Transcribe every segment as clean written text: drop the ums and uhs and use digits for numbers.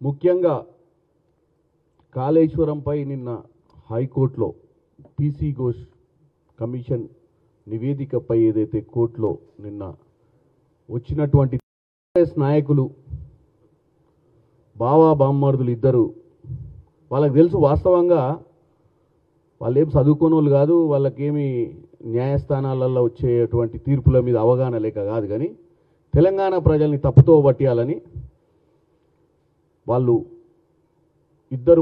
ముఖ్యంగా కాళేశ్వరంపై నిన్న హైకోర్టులో పీసీ ఘోష్ కమిషన్ నివేదికపై ఏదైతే కోర్టులో నిన్న వచ్చినటువంటి కాంగ్రెస్ నాయకులు బావా బామ్మర్దులు ఇద్దరు వాళ్ళకి తెలుసు వాస్తవంగా వాళ్ళు ఏం చదువుకోని వాళ్ళు కాదు, వాళ్ళకేమి న్యాయస్థానాలలో వచ్చేటువంటి తీర్పుల మీద అవగాహన లేక కాదు, కానీ తెలంగాణ ప్రజల్ని తప్పుతో పట్టియాలని వాళ్ళు ఇద్దరు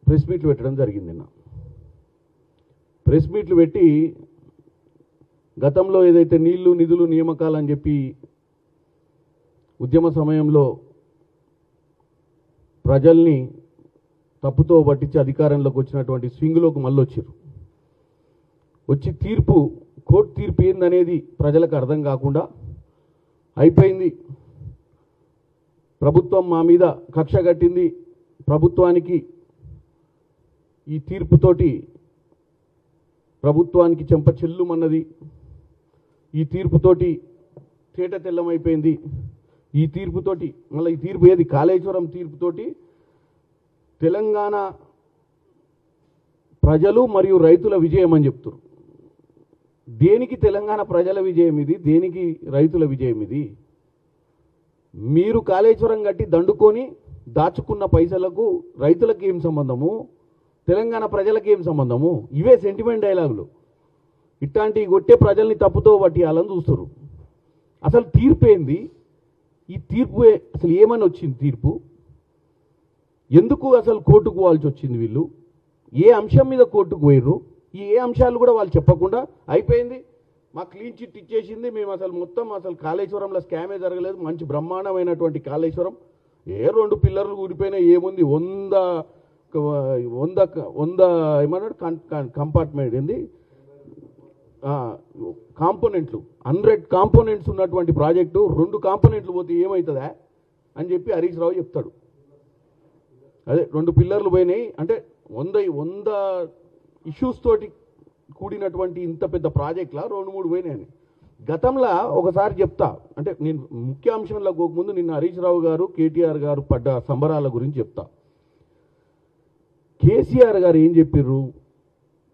ప్రెస్ మీట్లు పెట్టడం జరిగింది. నిన్న ప్రెస్ మీట్లు పెట్టి గతంలో ఏదైతే నీళ్లు నిధులు నియామకాలని చెప్పి ఉద్యమ సమయంలో ప్రజల్ని తప్పుతో పట్టించి అధికారంలోకి వచ్చినటువంటి స్వింగ్లోకి మళ్ళీ వచ్చారు. వచ్చి కోర్టు తీర్పు ఏందనేది ప్రజలకు అర్థం కాకుండా అయిపోయింది. ప్రభుత్వం మా మీద కక్ష కట్టింది, ప్రభుత్వానికి ఈ తీర్పుతోటి ప్రభుత్వానికి చెంప చెల్లుమన్నది, ఈ తీర్పుతోటి తేట తెల్లమైపోయింది, ఈ తీర్పుతోటి మళ్ళీ ఈ తీర్పు ఏది కాళేశ్వరం తీర్పుతోటి తెలంగాణ ప్రజలు మరియు రైతుల విజయం అని చెప్తారు. దేనికి తెలంగాణ ప్రజల విజయం ఇది, దేనికి రైతుల విజయం ఇది? మీరు కాళేశ్వరం కట్టి దండుకొని దాచుకున్న పైసలకు రైతులకు ఏం సంబంధము, తెలంగాణ ప్రజలకు ఏం సంబంధము? ఇవే సెంటిమెంట్ డైలాగులు. ఇట్లాంటివి కొట్టే ప్రజల్ని తప్పుతో పట్టియాలని చూస్తారు. అసలు తీర్పు ఏంది? ఈ తీర్పు అసలు ఏమని వచ్చింది? తీర్పు ఎందుకు అసలు కోర్టుకు పోవాల్సి వచ్చింది? వీళ్ళు ఏ అంశం మీద కోర్టుకు పోయిర్రు? ఈ ఏ అంశాలు కూడా వాళ్ళు చెప్పకుండా అయిపోయింది, మా క్లీన్ చిట్ ఇచ్చేసింది, మేము అసలు కాళేశ్వరంలో స్కామే జరగలేదు, మంచి బ్రహ్మాండమైనటువంటి కాళేశ్వరం, ఏ 2 పిల్లర్లు ఊడిపోయినా ఏముంది, 100 ఏమన్నాడు కంపార్ట్మెంట్ ఏంది కాంపోనెంట్లు 100 కాంపోనెంట్స్ ఉన్నటువంటి ప్రాజెక్టు 2 కాంపోనెంట్లు పోతే ఏమవుతుందా అని చెప్పి హరీష్ రావు చెప్తాడు. అదే 2 పిల్లర్లు పోయినాయి అంటే 100 ఇష్యూస్ తోటి కూడినటువంటి ఇంత పెద్ద ప్రాజెక్టులా 2-3 పోయినాయని గతంలో ఒకసారి చెప్తా. అంటే నేను ముఖ్యాంశంలో పోకముందు నిన్న హరీష్ రావు గారు కేటీఆర్ గారు పడ్డ సంబరాల గురించి చెప్తా. కేసీఆర్ గారు ఏం చెప్పారు?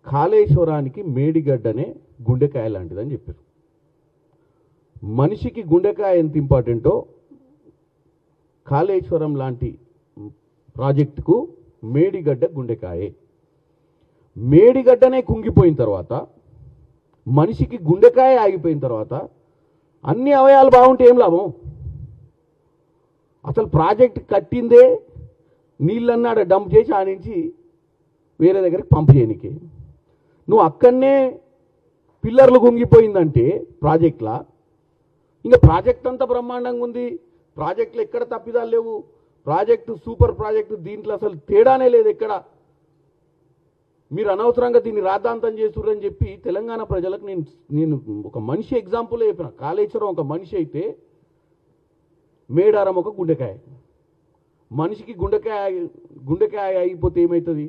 కాళేశ్వరానికి మేడిగడ్డనే గుండెకాయ లాంటిదని చెప్పారు. మనిషికి గుండెకాయ ఎంత ఇంపార్టెంటో కాళేశ్వరం లాంటి ప్రాజెక్టుకు మేడిగడ్డ గుండెకాయే. మేడిగడ్డనే కుంగిపోయిన తర్వాత, మనిషికి గుండెకాయ ఆగిపోయిన తర్వాత అన్ని అవయాలు బాగుంటే ఏం లాభం? అసలు ప్రాజెక్ట్ కట్టిందే నీళ్ళన్నాడ డంప్ చేసి ఆ నుంచి వేరే దగ్గరికి పంప్ చేయనికి. నువ్వు అక్కడనే పిల్లర్లు కుంగిపోయిందంటే ప్రాజెక్టులా, ఇంకా ప్రాజెక్ట్ అంతా బ్రహ్మాండంగా ఉంది, ప్రాజెక్టులు ఎక్కడ తప్పిదాలు లేవు, ప్రాజెక్టు సూపర్ ప్రాజెక్టు, దీంట్లో అసలు తేడానే లేదు ఎక్కడ. మీరు అనవసరంగా దీన్ని రాద్ధాంతం చేస్తుర్రని చెప్పి తెలంగాణ ప్రజలకు నేను ఒక మనిషి ఎగ్జాంపుల్ చెప్పిన. కాళేశ్వరం ఒక మనిషి అయితే మేడారం ఒక గుండెకాయ. మనిషికి గుండెకాయ అయిపోతే ఏమవుతుంది?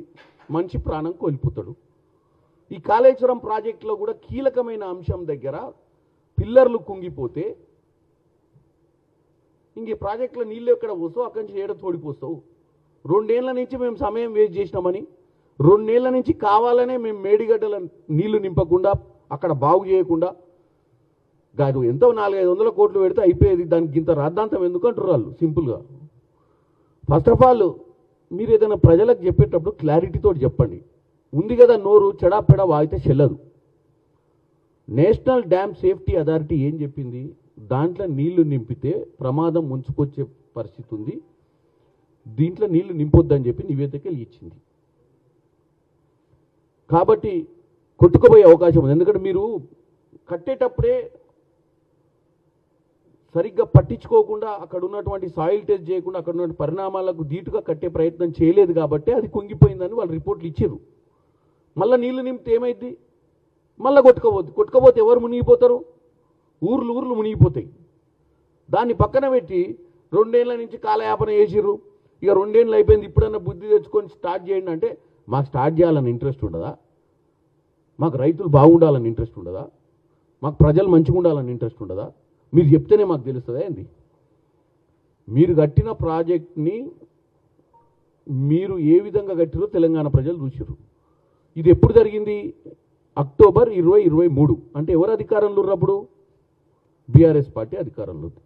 మనిషి ప్రాణం కోల్పోతాడు. ఈ కాళేశ్వరం ప్రాజెక్టులో కూడా కీలకమైన అంశం దగ్గర పిల్లర్లు కుంగిపోతే ఇంక ప్రాజెక్టులో నీళ్ళు ఎక్కడ పోస్తావు? అక్కడి నుంచి ఏడ తోడిపోస్తావు? 2 ఏళ్ల నుంచి మేము సమయం వేస్ట్ చేసినామని, 2 ఏళ్ల నుంచి కావాలనే మేము మేడిగడ్డల నీళ్లు నింపకుండా అక్కడ బాగు చేయకుండా కాదు ఎంతో 400-500 కోట్లు పెడితే అయిపోయేది, దానికి ఇంత రాద్ధాంతం ఎందుకు అంటారు వాళ్ళు సింపుల్గా. ఫస్ట్ ఆఫ్ ఆల్ మీరు ఏదైనా ప్రజలకు చెప్పేటప్పుడు క్లారిటీతో చెప్పండి. ఉంది కదా నోరు చెడాపెడా వాగితే చెల్లదు. నేషనల్ డ్యామ్ సేఫ్టీ అథారిటీ ఏం చెప్పింది? దాంట్లో నీళ్లు నింపితే ప్రమాదం ముంచుకొచ్చే పరిస్థితి ఉంది, దీంట్లో నీళ్లు నింపొద్దని చెప్పి నివేదికలు ఇచ్చింది. కాబట్టి కొట్టుకుపోయే అవకాశం ఉంది. ఎందుకంటే మీరు కట్టేటప్పుడే సరిగ్గా పట్టించుకోకుండా, అక్కడ ఉన్నటువంటి సాయిల్ టెస్ట్ చేయకుండా, అక్కడ ఉన్న పరిణామాలకు ధీటుగా కట్టే ప్రయత్నం చేయలేదు కాబట్టి అది కుంగిపోయిందని వాళ్ళు రిపోర్ట్లు ఇచ్చారు. మళ్ళీ నీళ్లు నింపితే ఏమైంది? మళ్ళీ కొట్టుకోపోతే ఎవరు మునిగిపోతారు? ఊర్లు మునిగిపోతాయి. దాన్ని పక్కన పెట్టి 2 ఏళ్ల నుంచి కాలయాపన చేసిర్రు. ఇక 2 ఏళ్ళు అయిపోయింది, ఇప్పుడన్నా బుద్ధి తెచ్చుకొని స్టార్ట్ చేయండి అంటే మాకు స్టార్ట్ చేయాలని ఇంట్రెస్ట్ ఉండదా? మాకు రైతులు బాగుండాలని ఇంట్రెస్ట్ ఉండదా? మాకు ప్రజలు మంచిగా ఉండాలని ఇంట్రెస్ట్ ఉండదా? మీరు చెప్తేనే మాకు తెలుస్తుందా ఏంది? మీరు కట్టిన ప్రాజెక్ట్ని మీరు ఏ విధంగా కట్టిరో తెలంగాణ ప్రజలు చూసిర్రు. ఇది ఎప్పుడు జరిగింది? అక్టోబర్ 2023. అంటే ఎవరు అధికారంలో ఉన్నప్పుడు? బీఆర్ఎస్ పార్టీ అధికారంలో ఉంది.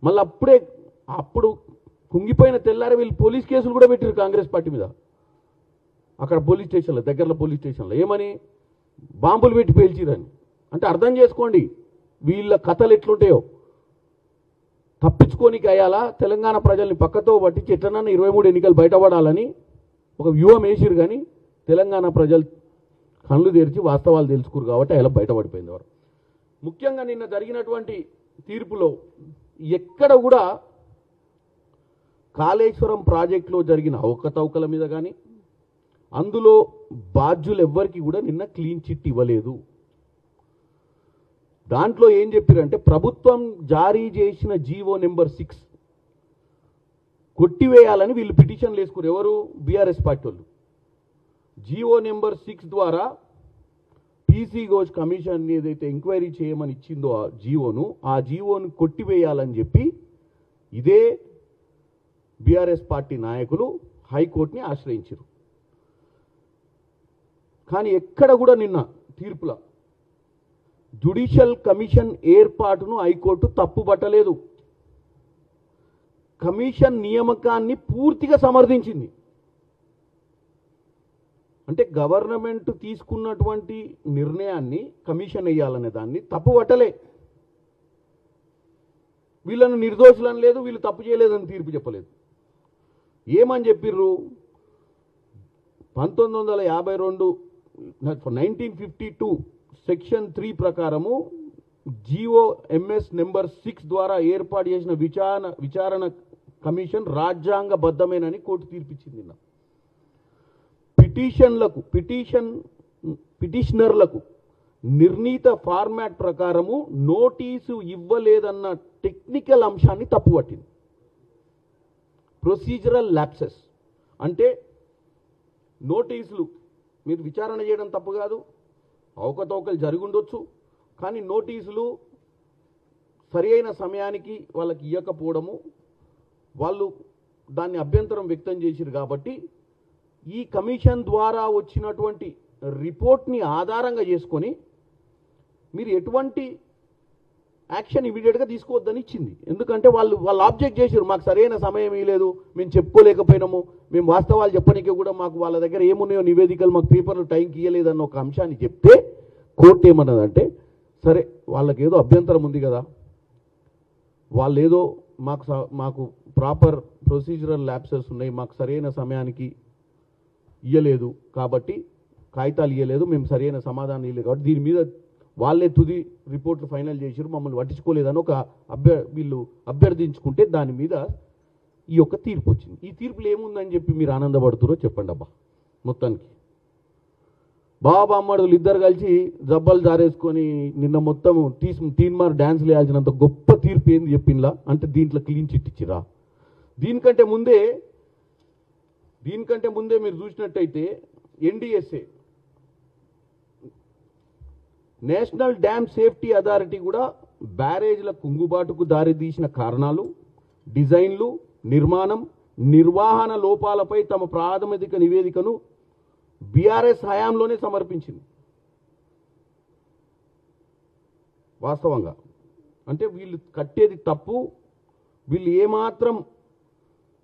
మళ్ళీ అప్పుడు కుంగిపోయిన తెల్లారి వీళ్ళు పోలీస్ కేసులు కూడా పెట్టారు కాంగ్రెస్ పార్టీ మీద. అక్కడ పోలీస్ స్టేషన్లో, దగ్గరలో పోలీస్ స్టేషన్లో ఏమని? బాంబులు పెట్టి పేల్చిరని. అంటే అర్థం చేసుకోండి వీళ్ళ కథలు ఎట్లుంటాయో. తప్పించుకోనికి అయ్యాలా తెలంగాణ ప్రజల్ని పక్కతో పట్టించి ఎట్లన్నా 23 ఎన్నికలు బయటపడాలని ఒక వ్యూహం వేసిరు. కానీ తెలంగాణ ప్రజలు కళ్ళు తెరిచి వాస్తవాలు తెలుసుకురు కాబట్టి అలా బయటపడిపోయింది వారు. ముఖ్యంగా నిన్న జరిగినటువంటి తీర్పులో ఎక్కడ కూడా కాళేశ్వరం ప్రాజెక్టులో జరిగిన అవకతవకల మీద కానీ అందులో బాధ్యులు ఎవ్వరికి కూడా నిన్న క్లీన్ చిట్ ఇవ్వలేదు. దాంట్లో ఏం చెప్పారంటే ప్రభుత్వం జారీ చేసిన జీవో నెంబర్ 6 కొట్టివేయాలని వీళ్ళు పిటిషన్లు వేసుకురు. ఎవరు? బీఆర్ఎస్ పార్టీ వాళ్ళు. జీవో నెంబర్ 6 ద్వారా పీసీ ఘోష్ కమిషన్ ఏదైతే ఎంక్వైరీ చేయమని ఇచ్చిందో ఆ జీవోను కొట్టివేయాలని చెప్పి ఇదే బీఆర్ఎస్ పార్టీ నాయకులు హైకోర్టుని ఆశ్రయించారు. కానీ ఎక్కడ కూడా నిన్న తీర్పుల జ్యుడిషియల్ కమిషన్ ఏర్పాటును హైకోర్టు తప్పుపట్టలేదు. కమిషన్ నియామకాన్ని పూర్తిగా సమర్థించింది. అంటే గవర్నమెంట్ తీసుకున్నటువంటి నిర్ణయాన్ని కమిషన్ వేయాలనే దాన్ని తప్పుపట్టలే. వీళ్ళను నిర్దోషులని లేదు, వీళ్ళు తప్పు చేయలేదని తీర్పు చెప్పలేదు. ఏమని చెప్పిర్రు? 1952 సెక్షన్ 3 ప్రకారము జీవో ఎంఎస్ నెంబర్ 6 ద్వారా ఏర్పాటు చేసిన విచారణ కమిషన్ రాజ్యాంగబద్ధమేనని కోర్టు తీర్పిచ్చింది. పిటిషనర్లకు నిర్ణీత ఫార్మాట్ ప్రకారము నోటీసు ఇవ్వలేదన్న టెక్నికల్ అంశాన్ని తప్పుపట్టింది. ప్రొసీజరల్ ల్యాప్సెస్ అంటే నోటీసులు మీరు విచారణ చేయడం తప్పు కాదు, అవకతవకలు జరిగి ఉండొచ్చు, కానీ నోటీసులు సరి అయిన సమయానికి వాళ్ళకి ఇవ్వకపోవడము, వాళ్ళు దాన్ని అభ్యంతరం వ్యక్తం చేసిరు. కాబట్టి ఈ కమిషన్ ద్వారా వచ్చినటువంటి రిపోర్ట్ని ఆధారంగా చేసుకొని మీరు ఎటువంటి యాక్షన్ ఇమీడియట్గా తీసుకోవద్దని ఇచ్చింది. ఎందుకంటే వాళ్ళు ఆబ్జెక్ట్ చేసారు, మాకు సరైన సమయం ఇవ్వలేదు, మేము చెప్పుకోలేకపోయినాము, మేము వాస్తవాలు చెప్పడానికి కూడా మాకు వాళ్ళ దగ్గర ఏమున్నాయో నివేదికలు మాకు పేపర్లు టైంకి ఇవ్వలేదన్న ఒక అంశాన్ని చెప్తే కోర్టు ఏమన్నదంటే సరే వాళ్ళకి ఏదో అభ్యంతరం ఉంది కదా, వాళ్ళు ఏదో మాకు ప్రాపర్ ప్రొసీజరల్ ల్యాప్సెస్ ఉన్నాయి, మాకు సరైన సమయానికి ఇవ్వలేదు కాబట్టి కాగితాలు ఇవ్వలేదు, మేము సరైన సమాధానం ఇవ్వలేదు కాబట్టి దీని మీద వాళ్ళే తుది రిపోర్ట్లు ఫైనల్ చేసారు, మమ్మల్ని పట్టించుకోలేదని ఒక వీళ్ళు అభ్యర్థించుకుంటే దాని మీద ఈ యొక్క తీర్పు వచ్చింది. ఈ తీర్పులు ఏముందని చెప్పి మీరు ఆనందపడుతురో చెప్పండి అబ్బా. మొత్తానికి బాబా అమ్మడులు ఇద్దరు కలిసి జబ్బలు జారేసుకొని నిన్న మొత్తం తీన్మార్ డ్యాన్స్లు వేయాల్సినంత గొప్ప తీర్పు ఏంది చెప్పిందా అంటే దీంట్లో క్లీన్ చిట్ ఇచ్చిరా. దీనికంటే ముందే మీరు చూసినట్టయితే NDSA national dam safety authority కూడా బ్యారేజ్ల కుంగుబాటుకు దారితీసిన కారణాలు, డిజైన్లు, నిర్మాణం, నిర్వహణ లోపాలపై తమ ప్రాథమిక నివేదికను బీఆర్ఎస్ హయాంలోనే సమర్పించింది. వాస్తవంగా అంటే వీళ్ళు కట్టేది తప్పు, వీళ్ళు ఏమాత్రం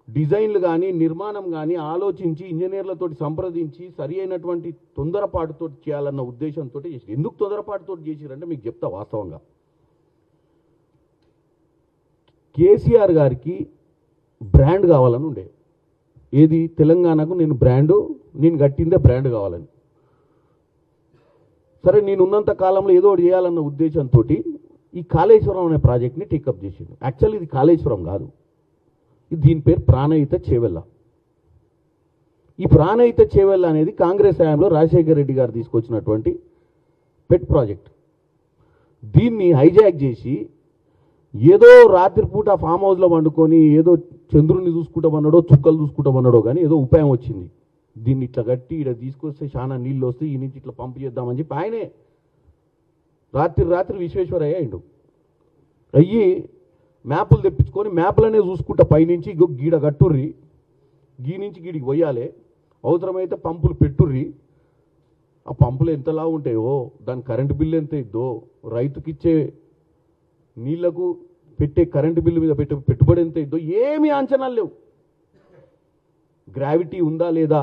డిజైన్లు కానీ నిర్మాణం కానీ ఆలోచించి ఇంజనీర్లతో సంప్రదించి సరి అయినటువంటి తొందరపాటుతో చేయాలన్న ఉద్దేశంతో చేసి. ఎందుకు తొందరపాటుతో చేసిరంటే మీకు చెప్తా. వాస్తవంగా కేసీఆర్ గారికి బ్రాండ్ కావాలని ఉండే, ఏది తెలంగాణకు నేను కట్టిందే బ్రాండ్ కావాలని. సరే నేనున్నంత కాలంలో ఏదో ఒకటి చేయాలన్న ఉద్దేశంతో ఈ కాళేశ్వరం అనే ప్రాజెక్ట్ని టేకప్ చేసిండు. యాక్చువల్లీ ఇది కాళేశ్వరం కాదు, దీని పేరు ప్రాణహిత చేవెళ్ళ. ఈ ప్రాణహిత చేవెళ్ళ అనేది కాంగ్రెస్ హయాంలో రాజశేఖర రెడ్డి గారు తీసుకొచ్చినటువంటి పెట్ ప్రాజెక్ట్. దీన్ని హైజాక్ చేసి ఏదో రాత్రిపూట ఫామ్ హౌస్లో వండుకొని ఏదో చంద్రుని చూసుకుంటామన్నాడో చుక్కలు చూసుకుంటామన్నాడో కానీ ఏదో ఉపాయం వచ్చింది, దీన్ని ఇట్లా కట్టి ఇక్కడ తీసుకొస్తే చాలా నీళ్ళు వస్తే ఈ నుంచి ఇట్లా పంపు చేద్దామని చెప్పి ఆయనే రాత్రి విశ్వేశ్వరయ్య అయ్యిండు. అయ్యి మ్యాపులు తెప్పించుకొని మ్యాప్లనే చూసుకుంటా పైనుంచి ఇగో గీడ కట్టుర్రి, గీ నుంచి గీడికి పోయాలి, అవసరమైతే పంపులు పెట్టుర్రి. ఆ పంపులు ఎంతలా ఉంటాయో, దాని కరెంటు బిల్లు ఎంత ఇద్దో, రైతుకిచ్చే నీళ్లకు పెట్టే కరెంటు బిల్లు మీద పెట్టే పెట్టుబడి ఎంత ఇద్దో ఏమీ అంచనాలు లేవు. గ్రావిటీ ఉందా లేదా,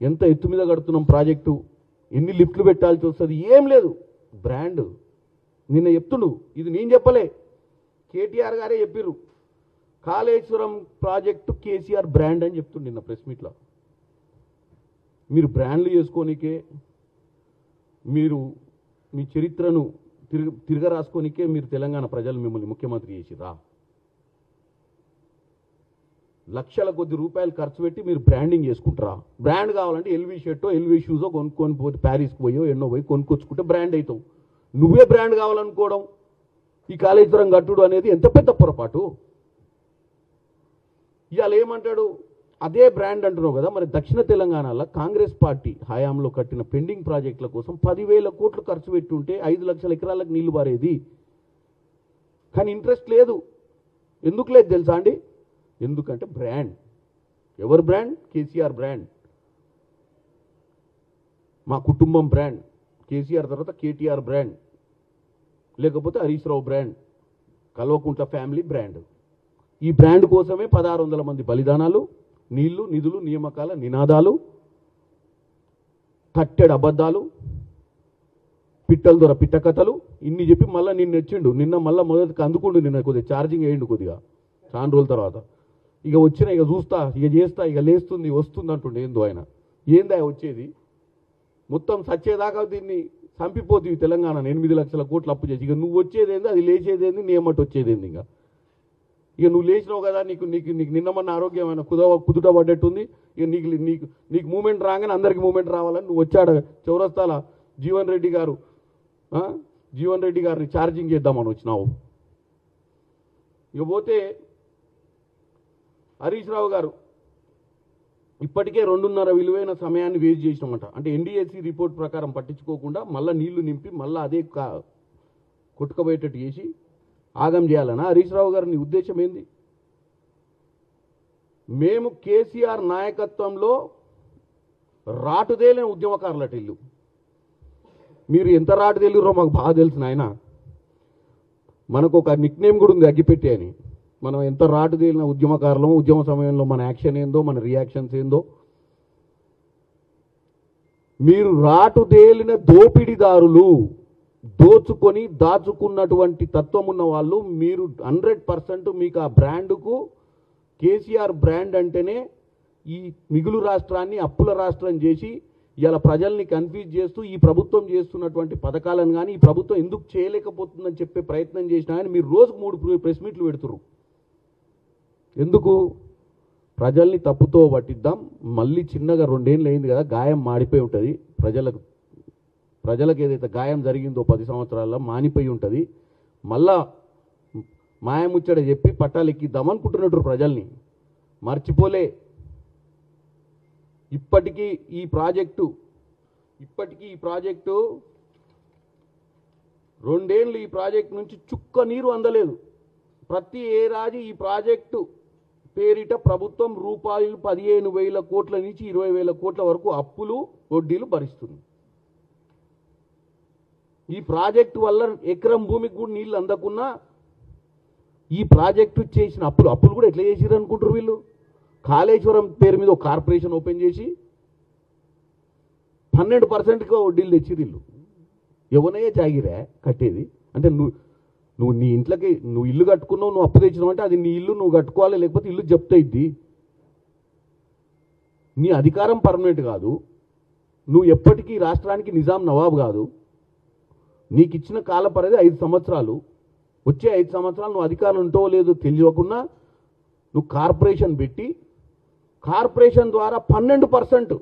ఎంత ఎత్తు మీద కడుతున్నాం ప్రాజెక్టు, ఎన్ని లిఫ్ట్లు పెట్టాల్సి వస్తుంది, ఏం లేదు. బ్రాండ్ నిన్న చెప్తుండు, ఇది నేను చెప్పలే, కేటీఆర్ గారే చెప్పిర్రు, కాళేశ్వరం ప్రాజెక్టు కేసీఆర్ బ్రాండ్ అని చెప్తుండు నిన్న ప్రెస్ మీట్లో. మీరు బ్రాండ్లు చేసుకోనికే, మీరు మీ చరిత్రను తిరగరాసుకోనికే మీరు తెలంగాణ ప్రజలు మిమ్మల్ని ముఖ్యమంత్రి చేసిరా. లక్షల కొద్ది రూపాయలు ఖర్చు పెట్టి మీరు బ్రాండింగ్ చేసుకుంటారా? బ్రాండ్ కావాలంటే ఎల్వీ షర్టో ఎల్వీ షూజో కొనుక్కొని పోతే ప్యారిస్కి పోయో ఎన్నో పోయి కొనుక్కొచ్చుకుంటే బ్రాండ్ అవుతావు. నువ్వే బ్రాండ్ కావాలనుకోవడం, ఈ కాళేశ్వరం కట్టుడు అనేది ఎంత పెద్ద పొరపాటు. ఇవాళ ఏమంటాడు, అదే బ్రాండ్ అంటున్నావు కదా, మరి దక్షిణ తెలంగాణలో కాంగ్రెస్ పార్టీ హయాంలో కట్టిన పెండింగ్ ప్రాజెక్టుల కోసం 10,000 కోట్లు ఖర్చు పెట్టుంటే 5 లక్షల ఎకరాలకు నీళ్లు పారేది. కానీ ఇంట్రెస్ట్ లేదు. ఎందుకు లేదు తెలుసా అండి? ఎందుకంటే బ్రాండ్. ఎవరు బ్రాండ్? కేసీఆర్ బ్రాండ్. మా కుటుంబం బ్రాండ్, కేసీఆర్ తర్వాత కేటీఆర్ బ్రాండ్, లేకపోతే Harish Rao brand, Kalvakuntla family brand. ఈ బ్రాండ్ కోసమే 1600 మంది బలిదానాలు, నీళ్లు, నిధులు, నియామకాల నినాదాలు, కట్టెడు అబద్ధాలు, పిట్టల దొర పిట్ట కథలు, ఇన్ని చెప్పి మళ్ళీ నిన్న వచ్చిండు. నిన్న మళ్ళీ మొదటికి అందుకుండు, నిన్న కొద్దిగా ఛార్జింగ్ వేయండు కొద్దిగా చాలా రోజుల తర్వాత. ఇక వచ్చిన, ఇక చూస్తా, ఇక చేస్తా, ఇక లేస్తుంది వస్తుంది అంటుండే. ఏందో ఆయన, ఏందా వచ్చేది? మొత్తం సచ్చేదాకా దీన్ని చంపిపోతుంది తెలంగాణ 8 లక్షల కోట్లు అప్పు చేసి. ఇక నువ్వు వచ్చేదేంది, అది లేచేదేంది, నీ ఏమట్టి వచ్చేదేంది? ఇక నువ్వు లేచినావు కదా, నీకు నీకు నీకు నిన్నమన్న ఆరోగ్యమైన కుదుట పడ్డట్టుంది. ఇక నీకు నీకు నీకు మూమెంట్ రాగానే అందరికి మూమెంట్ రావాలని నువ్వు వచ్చాడు చౌరస్తాల జీవన్ రెడ్డి గారిని ఛార్జింగ్ చేద్దామని వచ్చినావు. ఇకపోతే హరీష్ రావు గారు ఇప్పటికే 2.5 విలువైన సమయాన్ని వేస్ట్ చేసినామంట. అంటే ఎన్డీఎస్సీ రిపోర్ట్ ప్రకారం పట్టించుకోకుండా మళ్ళీ నీళ్లు నింపి మళ్ళీ అదే కొట్టుకుపోయేటట్టు చేసి ఆగం చేయాలనా? హరీష్ రావు గారు నీ ఉద్దేశం ఏంది? మేము కేసీఆర్ నాయకత్వంలో రాటుదేలిన ఉద్యమకారులట ఇల్లు. మీరు ఎంత రాటుదేలిరో మాకు బాగా తెలుసు నాయన. మనకు ఒక నిక్ నేమ్ కూడా ఉంది, అగ్గిపెట్టి అని. మనం ఎంత రాటుదేలిన ఉద్యమకారులమో, ఉద్యమ సమయంలో మన యాక్షన్ ఏందో, మన రియాక్షన్స్ ఏందో. మీరు రాటుదేలిన దోపిడీదారులు, దోచుకొని దాచుకున్నటువంటి తత్వం ఉన్న వాళ్ళు. మీరు 100% మీకు ఆ బ్రాండ్కు, కేసీఆర్ బ్రాండ్ అంటేనే ఈ మిగులు రాష్ట్రాన్ని అప్పుల రాష్ట్రం చేసి ఇలా ప్రజల్ని కన్ఫ్యూజ్ చేస్తూ ఈ ప్రభుత్వం చేస్తున్నటువంటి పథకాలను కానీ ఈ ప్రభుత్వం ఎందుకు చేయలేకపోతుందని చెప్పే ప్రయత్నం చేసినా కానీ మీరు రోజుకు 3 ప్రెస్ మీట్లు పెడుతున్నారు. ఎందుకు? ప్రజల్ని తప్పుతో పట్టిద్దాం. మళ్ళీ చిన్నగా 2 ఏళ్ళు అయింది కదా, గాయం మాడిపోయి ఉంటుంది. ప్రజలకు ఏదైతే గాయం జరిగిందో 10 సంవత్సరాల్లో మానిపోయి ఉంటుంది. మళ్ళా మాయముచ్చట చెప్పి పట్టాలు ఎక్కిద్దాం అనుకుంటున్నట్టు ప్రజల్ని. మర్చిపోలే, ఇప్పటికీ ఈ ప్రాజెక్టు 2 ఏళ్ళు ఈ ప్రాజెక్టు నుంచి చుక్క నీరు అందలేదు. ప్రతి ఏడాది ఈ ప్రాజెక్టు పేరిట ప్రభుత్వం రూపాయలు 15,000 కోట్ల నుంచి 20,000 కోట్ల వరకు అప్పులు, వడ్డీలు భరిస్తుంది. ఈ ప్రాజెక్టు వల్ల ఎకరం భూమికి కూడా నీళ్ళు అందకున్నా ఈ ప్రాజెక్టు చేసిన అప్పులు కూడా ఎట్లా చేసిరు అనుకుంటారు వీళ్ళు? కాళేశ్వరం పేరు మీద ఒక కార్పొరేషన్ ఓపెన్ చేసి 12%గా వడ్డీలు తెచ్చిరు వీళ్ళు. ఎవనయ్యే జాగిరా కట్టేది? అంటే నువ్వు నీ ఇంట్లోకి నువ్వు ఇల్లు కట్టుకున్నావు, నువ్వు అప్పు తెచ్చినావు అంటే అది నీ ఇల్లు నువ్వు కట్టుకోవాలి, లేకపోతే ఇల్లు జప్తు అయింది. నీ అధికారం పర్మనెంట్ కాదు. నువ్వు ఎప్పటికీ రాష్ట్రానికి నిజాం నవాబు కాదు. నీకు ఇచ్చిన కాల పరిధి 5 సంవత్సరాలు. వచ్చే 5 సంవత్సరాలు నువ్వు అధికారం ఉంటావో లేదో తెలియకుండా నువ్వు కార్పొరేషన్ పెట్టి, కార్పొరేషన్ ద్వారా 12%.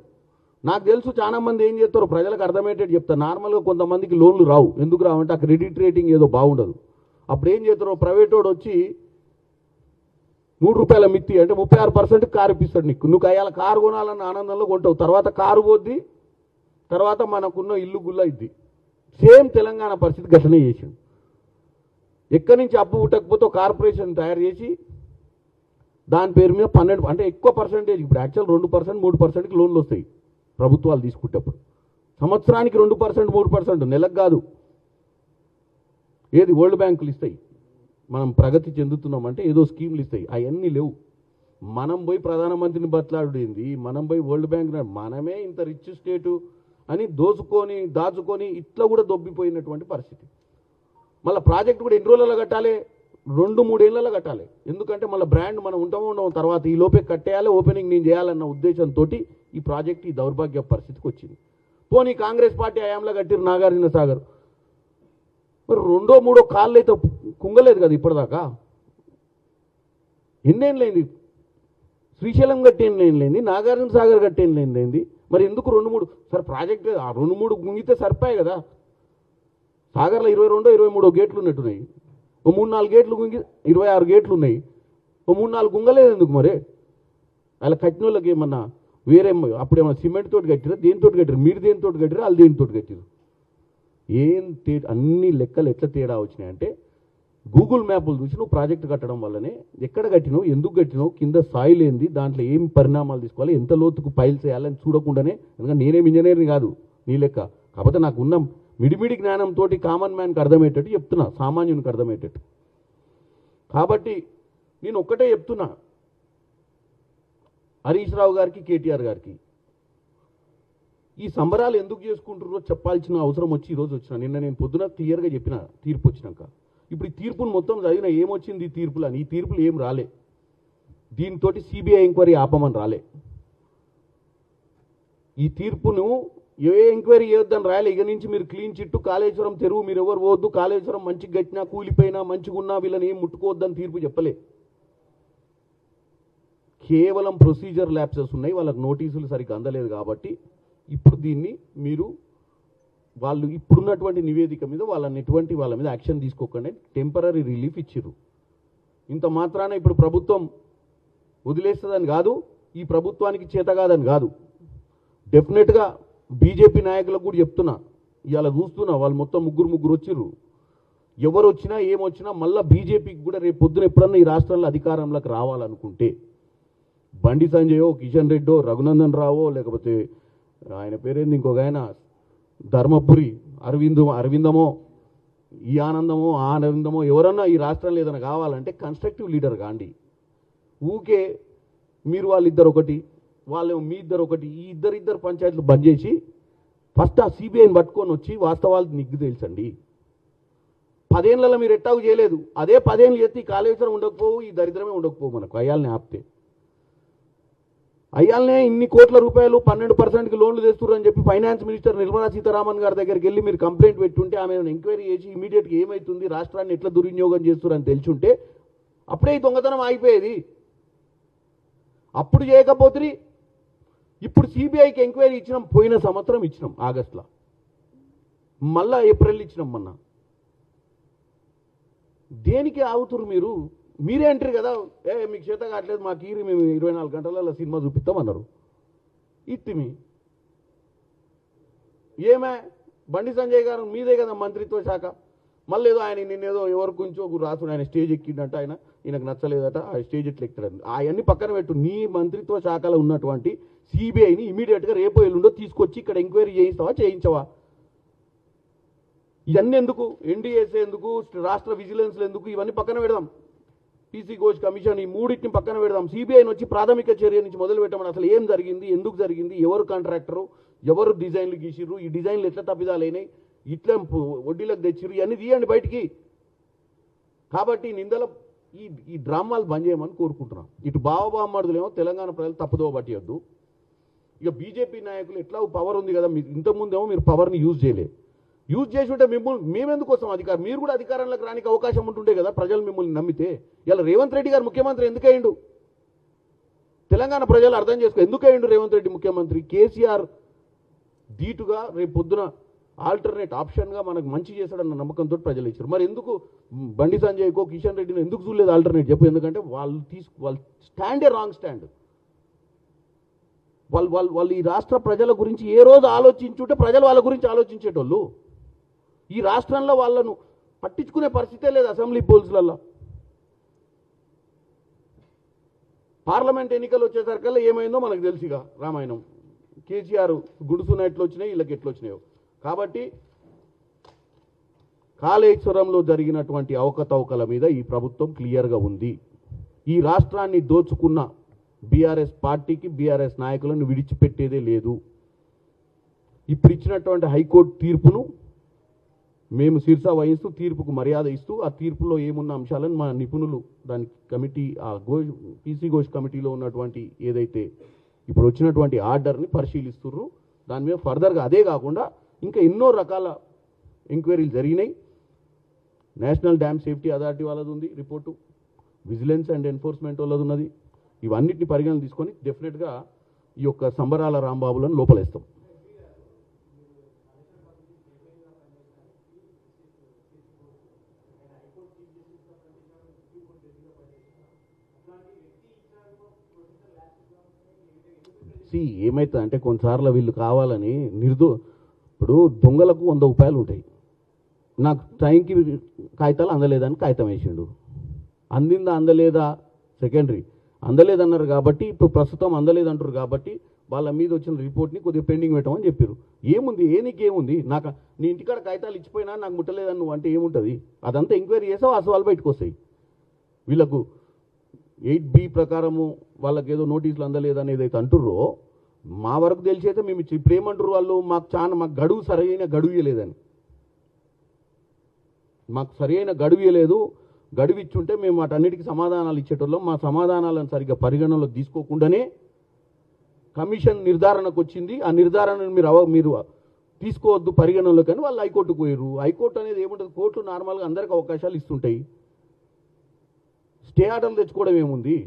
నాకు తెలుసు చాలామంది ఏం చేస్తారో ప్రజలకు అర్థమయ్యేటట్టు చెప్తారు. నార్మల్గా కొంతమందికి లోన్లు రావు. ఎందుకు రావంటే ఆ క్రెడిట్ రేటింగ్ ఏదో బాగుండదు. అప్పుడు ఏం చేస్తారో ప్రైవేట్ వాడు వచ్చి ₹3 మిత్తి అంటే 36% కారు ఇప్పిస్తాడు నీకు. నువ్వు అయ్యాల కారు కొనాలన్న ఆనందంలో కొంటావు. తర్వాత కారు పోద్ది, తర్వాత మనకున్న ఇల్లు గుల్ల ఇద్ది. సేమ్ తెలంగాణ పరిస్థితి గట్లనే చేసిండు. ఎక్కడి నుంచి అప్పు పుట్టకపోతే కార్పొరేషన్ తయారు చేసి దాని పేరు మీద 12 అంటే ఎక్కువ పర్సెంటేజ్, ఇప్పుడు యాక్చువల్ 2% 3%కి లోన్లు వస్తాయి ప్రభుత్వాలు తీసుకుంటప్పుడు. సంవత్సరానికి 2% 3%, నెలకు కాదు. ఏది వరల్డ్ బ్యాంకులు ఇస్తాయి, మనం ప్రగతి చెందుతున్నామంటే ఏదో స్కీమ్లు ఇస్తాయి, అవన్నీ లేవు. మనం పోయి ప్రధానమంత్రిని బతలాడుడింది, మనం పోయి వరల్డ్ బ్యాంక్, మనమే ఇంత రిచ్ స్టేటు అని దాచుకొని ఇట్లా కూడా దొబ్బిపోయినటువంటి పరిస్థితి. మళ్ళీ ప్రాజెక్ట్ కూడా ఎన్ని రోజులలో కట్టాలి? 2-3 ఏళ్లలో కట్టాలి. ఎందుకంటే మళ్ళీ బ్రాండ్ మనం ఉండము తర్వాత ఈ లోపే కట్టేయాలి, ఓపెనింగ్ నేను చేయాలన్న ఉద్దేశంతో ఈ ప్రాజెక్ట్ ఈ దౌర్భాగ్య పరిస్థితికి వచ్చింది. పోనీ కాంగ్రెస్ పార్టీ హయాంలో కట్టిరు నాగార్జున సాగర్, మరి 2-3 కాళ్ళు అయితే కుంగలేదు కదా ఇప్పటిదాకా. ఎన్నేళ్ళైంది? శ్రీశైలం కట్టేళ్ళైంది, నాగార్జున సాగర్ కట్టేళ్ళైంది. మరి ఎందుకు 2-3 సరే ప్రాజెక్ట్ 2-3 గుంగితే సరిపోయాయి కదా. సాగర్లో 22-23 గేట్లు ఉన్నట్టున్నాయి, ఓ 3-4 గేట్లు గుంగి 26 గేట్లు ఉన్నాయి, ఓ 3-4 గుంగలేదు ఎందుకు మరి? అలా కట్టిన వాళ్ళకి ఏమన్నా వేరే అప్పుడేమన్నా సిమెంట్ తోటి కట్టిరా, దేనితో కట్టిరు? మీరు దేనితో కట్టిరా, వాళ్ళు దేనితో కట్టిరు? అన్ని లెక్కలు ఎట్లా తేడా వచ్చినాయంటే గూగుల్ మ్యాప్లు చూసి నువ్వు ప్రాజెక్ట్ కట్టడం వల్లనే ఎక్కడ కట్టినావు, ఎందుకు కట్టినావు, కింద సాయిల్ ఏంది, దాంట్లో ఏం పరిణామాలు తీసుకోవాలి, ఎంత లోతుకు పైల్స్ చేయాలని చూడకుండానే. ఎందుకంటే నేనేం ఇంజనీర్ని కాదు నీ లెక్క, కాకపోతే నాకు ఉన్న మిడిమిడి జ్ఞానంతో కామన్ మ్యాన్కి అర్థమయ్యేటట్టు చెప్తున్నా, సామాన్యునికి అర్థమయ్యేటట్టు. కాబట్టి నేను ఒక్కటే చెప్తున్నా, హరీష్ రావు గారికి, కేటీఆర్ గారికి ఈ సంబరాలు ఎందుకు చేసుకుంటున్నారో చెప్పాల్సిన అవసరం వచ్చి ఈరోజు వచ్చిన. నిన్న నేను పొద్దున క్లియర్గా చెప్పిన తీర్పు వచ్చినాక. ఇప్పుడు ఈ తీర్పును మొత్తం చదివిన ఏమొచ్చింది ఈ తీర్పులు అని. ఈ తీర్పులు ఏం రాలే, దీంతో సిబిఐ ఎంక్వైరీ ఆపమని రాలే. ఈ తీర్పును ఏ ఎంక్వైరీ చేయొద్దని రాయాలి. ఇక నుంచి మీరు క్లీన్ చిట్టు, కాళేశ్వరం తెరువు, మీరు ఎవరు పోవద్దు, కాళేశ్వరం మంచిగా గట్టినా కూలిపోయినా మంచిగా ఉన్నా వీళ్ళని ఏం ముట్టుకోవద్దని తీర్పు చెప్పలే. కేవలం ప్రొసీజర్ ల్యాప్సెస్ ఉన్నాయి, వాళ్ళకి నోటీసులు సరిగ్గా అందలేదు. కాబట్టి ఇప్పుడు దీన్ని మీరు వాళ్ళు ఇప్పుడున్నటువంటి నివేదిక మీద వాళ్ళ మీద యాక్షన్ తీసుకోకుండా టెంపరీ రిలీఫ్ ఇచ్చిర్రు. ఇంత మాత్రాన ఇప్పుడు ప్రభుత్వం వదిలేస్తుందని కాదు, ఈ ప్రభుత్వానికి చేత కాదని కాదు. డెఫినెట్గా బీజేపీ నాయకులకు కూడా చెప్తున్నా, ఇవాళ చూస్తున్నా వాళ్ళు మొత్తం ముగ్గురు వచ్చిర్రు. ఎవరు వచ్చినా ఏమొచ్చినా మళ్ళీ బీజేపీకి కూడా రేపు పొద్దున ఎప్పుడన్నా ఈ రాష్ట్రంలో అధికారంలోకి రావాలనుకుంటే బండి సంజయో, కిషన్ రెడ్డో, రఘునందన్ రావో, లేకపోతే ఆయన పేరేంది ఇంకొక ఆయన ధర్మపురి అరవిందమో, ఈ ఆనందమో ఆ ఆనందమో, ఎవరన్నా ఈ రాష్ట్రంలో ఏదైనా కావాలంటే కన్స్ట్రక్టివ్ లీడర్ కాండి. ఊకే మీరు వాళ్ళిద్దరు ఒకటి, వాళ్ళేమో మీ ఇద్దరు ఒకటి, ఈ ఇద్దరు పంచాయతీలు బంద్ చేసి ఫస్ట్ ఆ సిబిఐని పట్టుకొని వచ్చి వాస్తవాలు నిగ్గు తెలుసండి. 10 ఏళ్లలో మీరు ఎట్టాగు చేయలేదు, అదే 10 ఏళ్ళు ఎత్తి కాళేశ్వరం ఉండకపోవు, ఈ దరిద్రమే ఉండకపోవు. మనకు అయ్యాలని ఆపితే అయ్యాలనే ఇన్ని కోట్ల రూపాయలు 12%కి లోన్లు తెస్తున్నారని చెప్పి ఫైనాన్స్ మినిస్టర్ నిర్మలా సీతారామన్ గారి దగ్గరికి వెళ్ళి మీరు కంప్లైంట్ పెట్టుంటే ఆమె ఎంక్వైరీ చేసి ఇమీడియట్గా ఏమవుతుంది, రాష్ట్రాన్ని ఎట్లా దుర్వినియోగం చేస్తున్నారని తెలుసుంటే అప్పుడే ఈ దొంగతనం ఆగిపోయేది. అప్పుడు చేయకపోతే ఇప్పుడు సిబిఐకి ఎంక్వైరీ ఇచ్చినాం, పోయిన సంవత్సరం ఇచ్చినాం ఆగస్టులో, మళ్ళా ఏప్రిల్ ఇచ్చినాం మొన్న. దేనికి ఆగుతురు మీరు? మీరే అంటారు కదా, మీకు చేత కావట్లేదు, మాకు ఈరి మేము 24 గంటలలో సినిమా చూపిస్తామన్నారు. ఇత్తిమి ఏమే బండి సంజయ్ గారు మీదే కదా మంత్రిత్వ శాఖ, మళ్ళీ ఏదో ఆయన నిన్నేదో ఎవరి గురించో రాసుడు, ఆయన స్టేజ్ ఎక్కిందంట, ఈయనకు నచ్చలేదట, ఆ స్టేజ్ ఎట్లా ఎక్కుతాడు, అవన్నీ పక్కన పెట్టు. నీ మంత్రిత్వ శాఖలో ఉన్నటువంటి సిబిఐని ఇమీడియట్గా రేపో ఎల్లుండో తీసుకొచ్చి ఇక్కడ ఎంక్వైరీ చేయించవా? ఇవన్నీ ఎందుకు? ఎన్డీఏసీ ఎందుకు, రాష్ట్ర విజిలెన్స్లు ఎందుకు? ఇవన్నీ పక్కన పెడదాం. పీసీ ఘోష్ కమిషన్, ఈ మూడింటిని పక్కన పెడదాం. సిబిఐని వచ్చి ప్రాథమిక చర్య నుంచి మొదలు పెట్టమని, అసలు ఏం జరిగింది, ఎందుకు జరిగింది, ఎవరు కాంట్రాక్టరు, ఎవరు డిజైన్లు గీసిర్రు, ఈ డిజైన్లు ఎట్లా తప్పిదాలైనాయి, ఇట్లా వడ్డీలకు తెచ్చిర్రు, ఇవన్నీ తీయండి బయటికి. కాబట్టి నిందల ఈ డ్రామాలు బంద్ చేయమని కోరుకుంటున్నాం. ఇటు బావబామ్మడులేమో తెలంగాణ ప్రజలు తప్పుదోవ పట్టియొద్దు. ఇక బీజేపీ నాయకులు ఎట్లా పవర్ ఉంది కదా, ఇంతకుముందేమో మీరు పవర్ని యూజ్ చేసి ఉంటే మేమెందుకు వస్తాం అధికారం? మీరు కూడా అధికారంలోకి రానికి అవకాశం ఉంటుండే కదా, ప్రజలు మిమ్మల్ని నమ్మితే. ఇలా రేవంత్ రెడ్డి గారు ముఖ్యమంత్రి ఎందుకు అయ్యిండు? తెలంగాణ ప్రజలు అర్థం చేసుకో, ఎందుకు అయ్యిండు రేవంత్ రెడ్డి ముఖ్యమంత్రి? కేసీఆర్ ధీటుగా రేపు పొద్దున ఆల్టర్నేట్ ఆప్షన్గా మనకు మంచి చేశాడన్న నమ్మకంతో ప్రజలు ఇచ్చారు. మరి ఎందుకు బండి సంజయ్కో, కిషన్ రెడ్డిని ఎందుకు చూడలేదు ఆల్టర్నేట్ చెప్పు? ఎందుకంటే వాళ్ళు స్టాండే రాంగ్ స్టాండ్. వాళ్ళు ఈ రాష్ట్ర ప్రజల గురించి ఏ రోజు ఆలోచించుంటే ప్రజలు వాళ్ళ గురించి ఆలోచించేటోళ్ళు. ఈ రాష్ట్రంలో వాళ్ళను పట్టించుకునే పరిస్థితే లేదు అసెంబ్లీ పోల్స్లలో. పార్లమెంట్ ఎన్నికలు వచ్చేసరికల్లా ఏమైందో మనకు తెలుసుగా రామాయణం. కేసీఆర్ గుడుసున ఎట్లు వచ్చినాయి, వీళ్ళకి ఎట్లు వచ్చినాయో. కాబట్టి కాళేశ్వరంలో జరిగినటువంటి అవకతవకల మీద ఈ ప్రభుత్వం క్లియర్గా ఉంది. ఈ రాష్ట్రాన్ని దోచుకున్న బీఆర్ఎస్ పార్టీకి, బీఆర్ఎస్ నాయకులను విడిచిపెట్టేదే లేదు. ఇప్పుడు ఇచ్చినటువంటి హైకోర్టు తీర్పును మేము శిరస వహిస్తూ, తీర్పుకు మర్యాద ఇస్తూ, ఆ తీర్పులో ఏమున్న అంశాలను మా నిపుణులు దానికి కమిటీ, ఆ పీసీ ఘోష్ కమిటీలో ఉన్నటువంటి ఏదైతే ఇప్పుడు వచ్చినటువంటి ఆర్డర్ని పరిశీలిస్తుర్రు. దాని మీద ఫర్దర్గా అదే కాకుండా ఇంకా ఎన్నో రకాల ఎంక్వైరీలు జరిగినాయి. నేషనల్ డ్యామ్ సేఫ్టీ అథారిటీ వాళ్ళది ఉంది రిపోర్టు, విజిలెన్స్ అండ్ ఎన్ఫోర్స్మెంట్ వాళ్ళది ఉన్నది. ఇవన్నిటిని పరిగణన తీసుకొని డెఫినెట్గా ఈ యొక్క సంబరాల రాంబాబులను లోపలేస్తాం. ఏమైతుంది అంటే కొన్నిసార్లు వీళ్ళు కావాలని ఇప్పుడు దొంగలకు 100 రూపాయలు ఉంటాయి. నాకు టైంకి కాగితాలు అందలేదని కాగితం వేసిండు. అందిందా అందలేదా సెకండరీ, అందలేదన్నారు కాబట్టి ఇప్పుడు ప్రస్తుతం అందలేదంటారు కాబట్టి వాళ్ళ మీద వచ్చిన రిపోర్ట్ని కొద్దిగా పెండింగ్ పెట్టమని చెప్పారు. ఏముంది, నీకేముంది, నాకు నీ ఇంటికాడ కాగితాలు ఇచ్చిపోయినా నాకు ముట్టలేదని నువ్వు అంటే ఏముంటుంది? అదంతా ఎంక్వైరీ చేసావు, అసలు బయటకు వస్తాయి. వీళ్ళకు 8B ప్రకారము వాళ్ళకి ఏదో నోటీసులు అందలేదని ఏదైతే అంటుర్రో, మా వరకు తెలిసి అయితే మేము ఇప్పుడు ఏమంటారు వాళ్ళు, మాకు గడువు సరైన గడువు ఇవ్వలేదని. మాకు సరైన గడువు ఇవ్వలేదు, గడువు ఇచ్చుంటే మేము వాటన్నిటికీ సమాధానాలు ఇచ్చేటోళ్ళం. మా సమాధానాలను సరిగ్గా పరిగణనలోకి తీసుకోకుండానే కమిషన్ నిర్ధారణకు వచ్చింది. ఆ నిర్ధారణను మీరు తీసుకోవద్దు పరిగణనలోకి అని వాళ్ళు హైకోర్టుకు పోయారు. హైకోర్టు అనేది ఏముంటుంది, కోర్టులు నార్మల్గా అందరికీ అవకాశాలు ఇస్తుంటాయి. స్టే ఆర్డర్లు తెచ్చుకోవడం ఏముంది?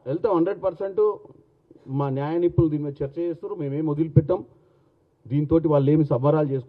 వెళ్తాం 100%. మా న్యాయ నిపుణులు దీని మీద చర్చ చేస్తారు. మేమేం వదిలిపెట్టాం. దీంతో వాళ్ళు ఏమి సంబరాలు చేసుకో